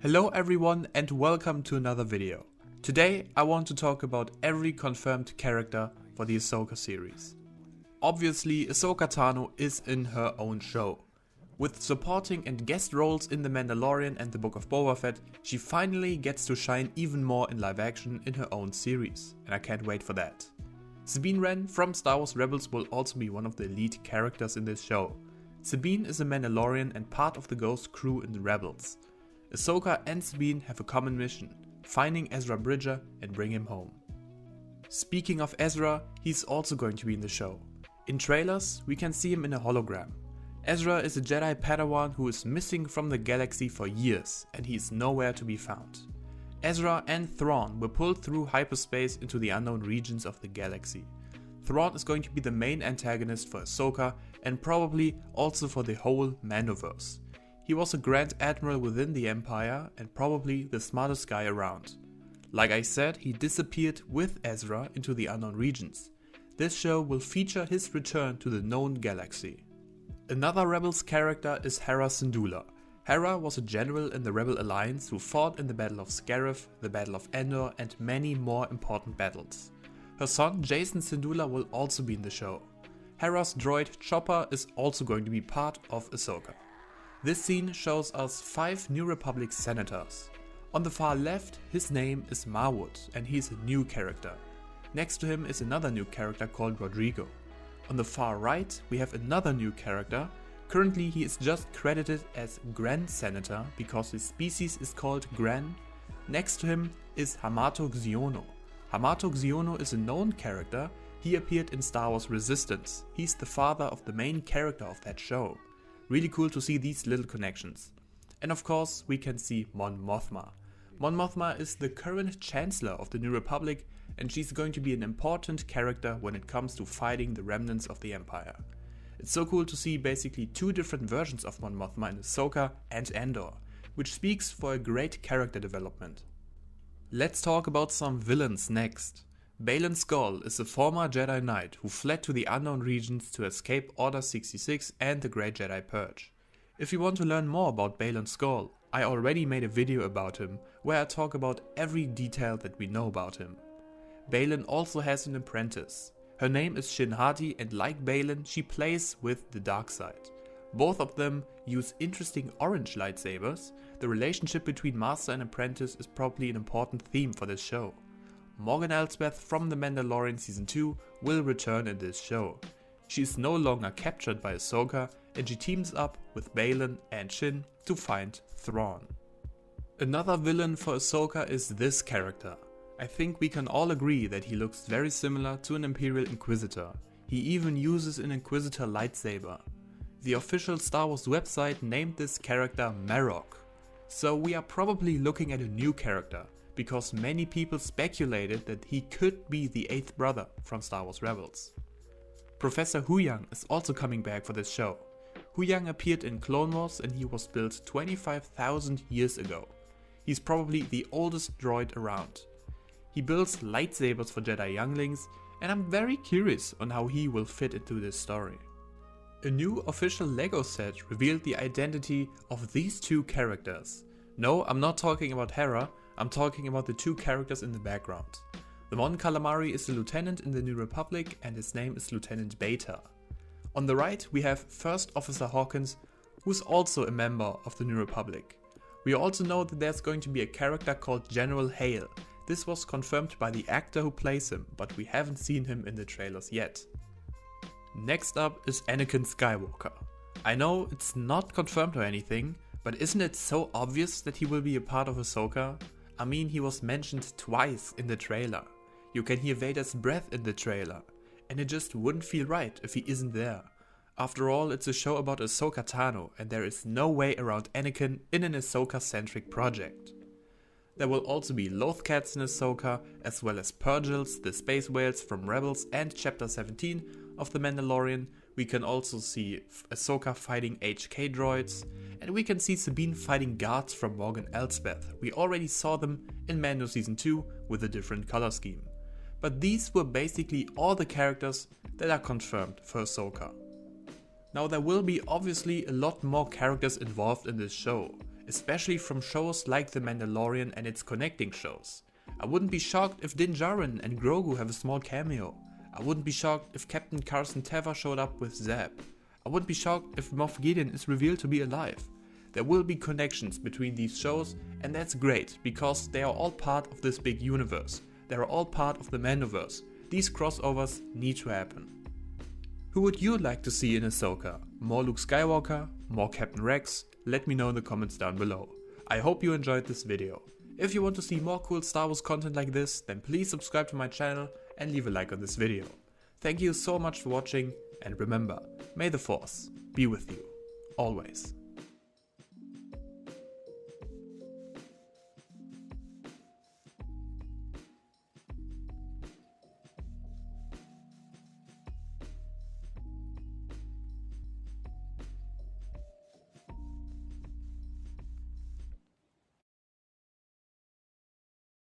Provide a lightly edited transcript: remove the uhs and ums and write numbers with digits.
Hello everyone and welcome to another video. Today I want to talk about every confirmed character for the Ahsoka series. Obviously Ahsoka Tano is in her own show. With supporting and guest roles in The Mandalorian and the Book of Boba Fett, she finally gets to shine even more in live action in her own series, and I can't wait for that. Sabine Wren from Star Wars Rebels will also be one of the lead characters in this show. Sabine is a Mandalorian and part of the Ghost crew in the Rebels. Ahsoka and Sabine have a common mission, finding Ezra Bridger and bring him home. Speaking of Ezra, he's also going to be in the show. In trailers, we can see him in a hologram. Ezra is a Jedi Padawan who is missing from the galaxy for years, and he is nowhere to be found. Ezra and Thrawn were pulled through hyperspace into the unknown regions of the galaxy. Thrawn is going to be the main antagonist for Ahsoka and probably also for the whole Mandoverse. He was a Grand Admiral within the Empire and probably the smartest guy around. Like I said, he disappeared with Ezra into the unknown regions. This show will feature his return to the known galaxy. Another Rebels character is Hera Syndulla. Hera was a general in the Rebel Alliance who fought in the Battle of Scarif, the Battle of Endor and many more important battles. Her son Jacen Syndulla will also be in the show. Hera's droid Chopper is also going to be part of Ahsoka. This scene shows us 5 New Republic senators. On the far left, his name is Marwood and he's a new character. Next to him is another new character called Rodrigo. On the far right, we have another new character. Currently he is just credited as Gran Senator because his species is called Gran. Next to him is Hamato Xiono. Hamato Xiono is a known character. He appeared in Star Wars Resistance. He's the father of the main character of that show. Really cool to see these little connections. And of course we can see Mon Mothma. Mon Mothma is the current Chancellor of the New Republic and she's going to be an important character when it comes to fighting the remnants of the Empire. It's so cool to see basically 2 different versions of Mon Mothma in Ahsoka and Andor, which speaks for a great character development. Let's talk about some villains next. Baylan Skoll is a former Jedi Knight who fled to the unknown regions to escape Order 66 and the Great Jedi Purge. If you want to learn more about Baylan Skoll, I already made a video about him where I talk about every detail that we know about him. Baylan also has an apprentice. Her name is Shin Hati and like Baylan, she plays with the dark side. Both of them use interesting orange lightsabers. The relationship between master and apprentice is probably an important theme for this show. Morgan Elsbeth from The Mandalorian Season 2 will return in this show. She is no longer captured by Ahsoka and she teams up with Baylan and Shin to find Thrawn. Another villain for Ahsoka is this character. I think we can all agree that he looks very similar to an Imperial Inquisitor. He even uses an Inquisitor lightsaber. The official Star Wars website named this character Marok. So we are probably looking at a new character, because many people speculated that he could be the 8th brother from Star Wars Rebels. Professor Huyang is also coming back for this show. Huyang appeared in Clone Wars and he was built 25,000 years ago. He's probably the oldest droid around. He builds lightsabers for Jedi younglings and I'm very curious on how he will fit into this story. A new official LEGO set revealed the identity of these 2 characters. No, I'm not talking about Hera, I'm talking about the 2 characters in the background. The Mon Calamari is a lieutenant in the New Republic and his name is Lieutenant Beta. On the right we have First Officer Hawkins, who's also a member of the New Republic. We also know that there's going to be a character called General Hale. This was confirmed by the actor who plays him, but we haven't seen him in the trailers yet. Next up is Anakin Skywalker. I know it's not confirmed or anything, but isn't it so obvious that he will be a part of Ahsoka? I mean, he was mentioned twice in the trailer. You can hear Vader's breath in the trailer. And it just wouldn't feel right if he isn't there. After all, it's a show about Ahsoka Tano and there is no way around Anakin in an Ahsoka-centric project. There will also be Lothcats in Ahsoka, as well as Purgils, the space whales from Rebels and Chapter 17 of The Mandalorian. We can also see Ahsoka fighting HK droids, and we can see Sabine fighting guards from Morgan Elsbeth. We already saw them in Mando Season 2 with a different color scheme. But these were basically all the characters that are confirmed for Ahsoka. Now there will be obviously a lot more characters involved in this show. especially from shows like The Mandalorian and its connecting shows. I wouldn't be shocked if Din Djarin and Grogu have a small cameo. I wouldn't be shocked if Captain Carson Teva showed up with Zeb. I wouldn't be shocked if Moff Gideon is revealed to be alive. There will be connections between these shows, and that's great because they are all part of this big universe. They are all part of the Mandoverse. These crossovers need to happen. Who would you like to see in Ahsoka? More Luke Skywalker? More Captain Rex? Let me know in the comments down below. I hope you enjoyed this video. If you want to see more cool Star Wars content like this, then please subscribe to my channel and leave a like on this video. Thank you so much for watching, and remember, may the Force be with you, always.